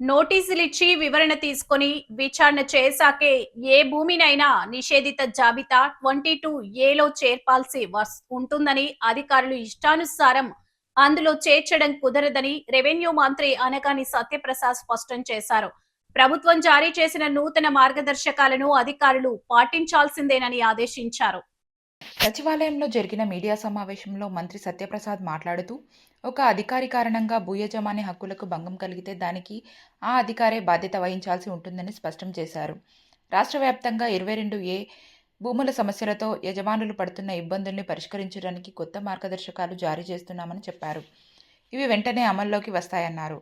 నోటీసులిచ్చి వివరణ తీసుకొని విచారణ చేశాకే ఏ భూమినైనా నిషేధిత జాబితా 22A చేర్పాల్సి ఉంటుందని అధికారులు ఇష్టానుసారం అందులో చేర్చడం కుదరదని రెవెన్యూ మంత్రి అనగాని సత్యప్రసాద్ స్పష్టం చేశారు. ప్రభుత్వం జారీ చేసిన నూతన మార్గదర్శకాలను అధికారులు పాటించాల్సిందేనని ఆదేశించారు. సచివాలయంలో జరిగిన మీడియా సమావేశంలో మంత్రి సత్యప్రసాద్ మాట్లాడుతూ, ఒక అధికారి కారణంగా భూ యజమాని హక్కులకు భంగం కలిగితే దానికి ఆ అధికారే బాధ్యత వహించాల్సి ఉంటుందని స్పష్టం చేశారు. రాష్ట్ర వ్యాప్తంగా 22A భూముల సమస్యలతో యజమానులు పడుతున్న ఇబ్బందుల్ని పరిష్కరించడానికి కొత్త మార్గదర్శకాలు జారీ చేస్తున్నామని చెప్పారు. ఇవి వెంటనే అమల్లోకి వస్తాయన్నారు.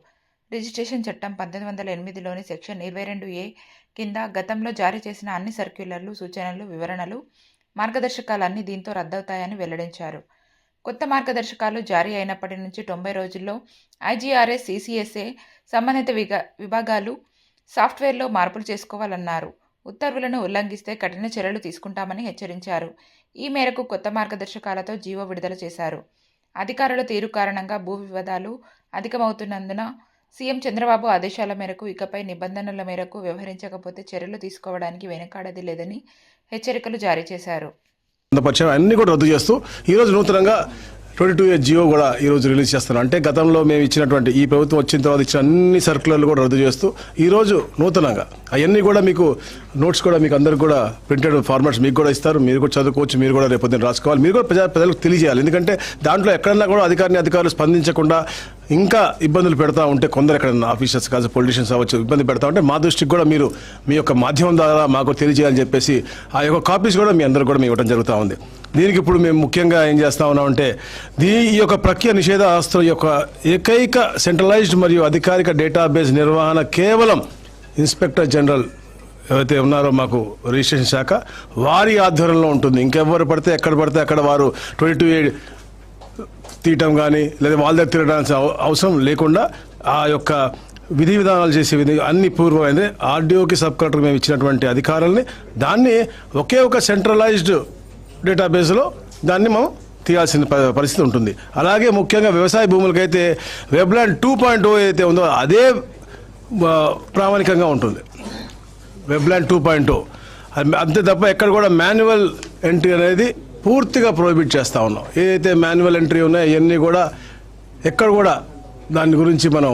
రిజిస్ట్రేషన్ చట్టం 1908లోని సెక్షన్ 22A కింద గతంలో జారీ చేసిన అన్ని సర్క్యులర్లు, సూచనలు, వివరణలు, మార్గదర్శకాలన్నీ దీంతో రద్దవుతాయని వెల్లడించారు. కొత్త మార్గదర్శకాలు జారీ అయినప్పటి నుంచి 90 రోజుల్లో IGRS, CCSA సంబంధిత విభాగాలు సాఫ్ట్వేర్లో మార్పులు చేసుకోవాలన్నారు. ఉత్తర్వులను ఉల్లంఘిస్తే కఠిన చర్యలు తీసుకుంటామని హెచ్చరించారు. ఈ మేరకు కొత్త మార్గదర్శకాలతో జీవో విడుదల చేశారు. అధికారుల తీరు కారణంగా భూ వివాదాలు అధికమవుతున్నందున సీఎం చంద్రబాబు ఆదేశాల మేరకు ఇకపై నిబంధనల మేరకు వ్యవహరించకపోతే చర్యలు తీసుకోవడానికి వెనకాడేది లేదని హెచ్చరికలు జారీ చేశారు. అన్ని కూడా రద్దు చేస్తూ ఈరోజు నూతనంగా 22A జియో కూడా ఈరోజు రిలీజ్ చేస్తున్నారు. అంటే గతంలో మేము ఇచ్చినటువంటి ఈ ప్రభుత్వం వచ్చిన తర్వాత ఇచ్చిన అన్ని సర్కులర్లు కూడా రద్దు చేస్తూ ఈరోజు నూతనంగా అవన్నీ కూడా మీకు నోట్స్ కూడా మీకు అందరికి కూడా ప్రింటెడ్ ఫార్మాట్స్ మీకు కూడా ఇస్తారు. మీరు కూడా చదువుకోవచ్చు, మీరు కూడా రేపు పొద్దున్న రాసుకోవాలి, మీరు కూడా ప్రజలకు తెలియజేయాలి. ఎందుకంటే దాంట్లో ఎక్కడన్నా కూడా అధికారులు స్పందించకుండా ఇంకా ఇబ్బందులు పెడతా ఉంటే కొందరు ఎక్కడన్నా ఆఫీసర్స్ కాదు, పొలిటీషియన్స్ అవ్వచ్చు, ఇబ్బంది పెడతా ఉంటే మా దృష్టికి కూడా మీరు మీ యొక్క మాధ్యమం ద్వారా మాకు తెలియజేయాలని చెప్పేసి ఆ యొక్క కాపీస్ కూడా మీ అందరూ కూడా మేము ఇవ్వడం జరుగుతూ ఉంది. దీనికి ఇప్పుడు మేము ముఖ్యంగా ఏం చేస్తా ఉన్నామంటే ఈ యొక్క ప్రక్రియ నిషేధ ఆస్తుల యొక్క ఏకైక సెంట్రలైజ్డ్ మరియు అధికారిక డేటాబేస్ నిర్వహణ కేవలం ఇన్స్పెక్టర్ జనరల్ ఎవరైతే ఉన్నారో మాకు రిజిస్ట్రేషన్ శాఖ వారి ఆధ్వర్యంలో ఉంటుంది. ఇంకెవరు పడితే అక్కడ వారు 22A తీయటం కానీ లేదా వాళ్ళ దగ్గర తిరగడానికి అవసరం లేకుండా ఆ యొక్క విధి విధానాలు చేసే అన్ని పూర్వమైంది. ఆర్డీఓకి సబ్ కలెక్టర్ మేము ఇచ్చినటువంటి అధికారాలని దాన్ని ఒకే ఒక సెంట్రలైజ్డ్ డేటాబేస్లో దాన్ని మనం తీయాల్సిన పరిస్థితి ఉంటుంది. అలాగే ముఖ్యంగా వ్యవసాయ భూములకైతే వెబ్లాండ్ 2.0 ఏదైతే ఉందో అదే ప్రామాణికంగా ఉంటుంది. వెబ్లాండ్ 2.0 అంతే తప్ప ఎక్కడ కూడా మాన్యువల్ ఎంట్రీ అనేది పూర్తిగా ప్రొహిబిట్ చేస్తూ ఉన్నాం. ఏదైతే మాన్యువల్ ఎంట్రీ ఉన్నాయో ఇవన్నీ కూడా ఎక్కడ కూడా దాని గురించి మనం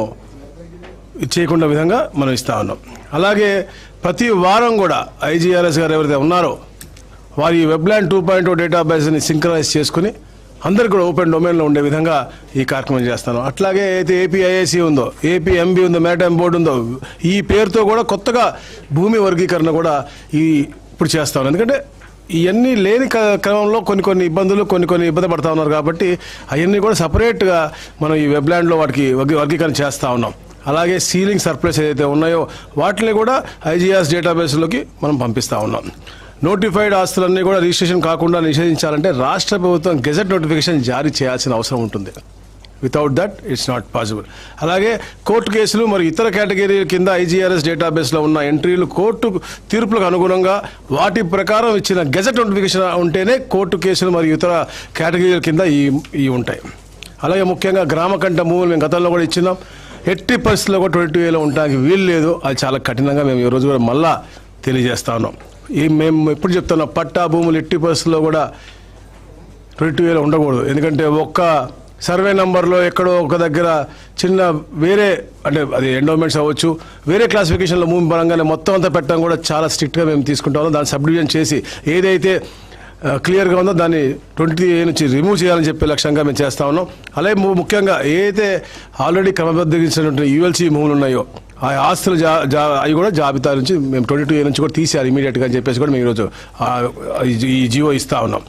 చేయకుండా విధంగా మనం ఇస్తూ ఉన్నాం. అలాగే ప్రతి వారం కూడా IGRS గారు ఎవరైతే ఉన్నారో వారి వెబ్లాండ్ 2.0 డేటాబేస్ని సింక్రనైజ్ చేసుకుని అందరికీ కూడా ఓపెన్ డొమైన్లో ఉండే విధంగా ఈ కార్యక్రమం చేస్తాను. అట్లాగే అయితే APIAC ఉందో, APMB ఉందో, మ్యారిటైమ్ బోర్డు ఉందో, ఈ పేరుతో కూడా కొత్తగా భూమి వర్గీకరణ కూడా ఇప్పుడు చేస్తాను. ఎందుకంటే ఇవన్నీ లేని క్రమంలో కొన్ని ఇబ్బందులు ఇబ్బంది పడతా ఉన్నారు కాబట్టి అవన్నీ కూడా సపరేట్గా మనం ఈ వెబ్లాండ్లో వాటికి వర్గీకరణ చేస్తూ ఉన్నాం. అలాగే సీలింగ్ సర్ప్లస్ ఏదైతే ఉన్నాయో వాటిని కూడా IGRS డేటాబేస్లోకి మనం పంపిస్తూ ఉన్నాం. నోటిఫైడ్ ఆస్తులన్నీ కూడా రిజిస్ట్రేషన్ కాకుండా నిషేధించాలంటే రాష్ట్ర ప్రభుత్వం గెజెట్ నోటిఫికేషన్ జారీ చేయాల్సిన అవసరం ఉంటుంది. Without that it's not possible. అలాగే కోర్టు కేసులు మరియు ఇతర కేటగిరీల కింద IGRS డేటాబేస్లో ఉన్న ఎంట్రీలు కోర్టు తీర్పులకు అనుగుణంగా వాటి ప్రకారం ఇచ్చిన గెజెట్ నోటిఫికేషన్ ఉంటేనే కోర్టు కేసులు మరియు ఇతర కేటగిరీల కింద ఈ ఉంటాయి. అలాగే ముఖ్యంగా గ్రామకంఠ భూములు మేము గతంలో కూడా ఇచ్చినాం. ఎట్టి పరిస్థితుల్లో కూడా 22Aలో ఉండడానికి వీలు లేదు. అది చాలా కఠినంగా మేము ఈరోజు కూడా మళ్ళా తెలియజేస్తా ఉన్నాం. మేము ఎప్పుడు చెప్తున్నాం, పట్టా భూములు ఎట్టి పరిస్థితుల్లో కూడా 22Aలో ఉండకూడదు. ఎందుకంటే ఒక్క సర్వే నంబర్లో ఎక్కడో ఒక దగ్గర చిన్న వేరే అంటే అది ఎండోమెంట్స్ అవ్వచ్చు, వేరే క్లాసిఫికేషన్లో భూమి పరంగానే మొత్తం అంతా పెట్టడం కూడా చాలా స్ట్రిక్ట్గా మేము తీసుకుంటాము. దాన్ని సబ్ డివిజన్ చేసి ఏదైతే క్లియర్గా ఉందో దాన్ని 20A నుంచి రిమూవ్ చేయాలని చెప్పే లక్ష్యంగా మేము చేస్తా ఉన్నాం. అలాగే ముఖ్యంగా ఏదైతే ఆల్రెడీ క్రమబద్ధీకరించినటువంటి ULC భూములు ఉన్నాయో ఆ ఆస్తులు అవి కూడా జాబితా నుంచి మేము 22A నుంచి కూడా తీసేయాలి ఇమీడియట్గా అని చెప్పేసి కూడా మేము ఈరోజు ఈ జియో ఇస్తా ఉన్నాం.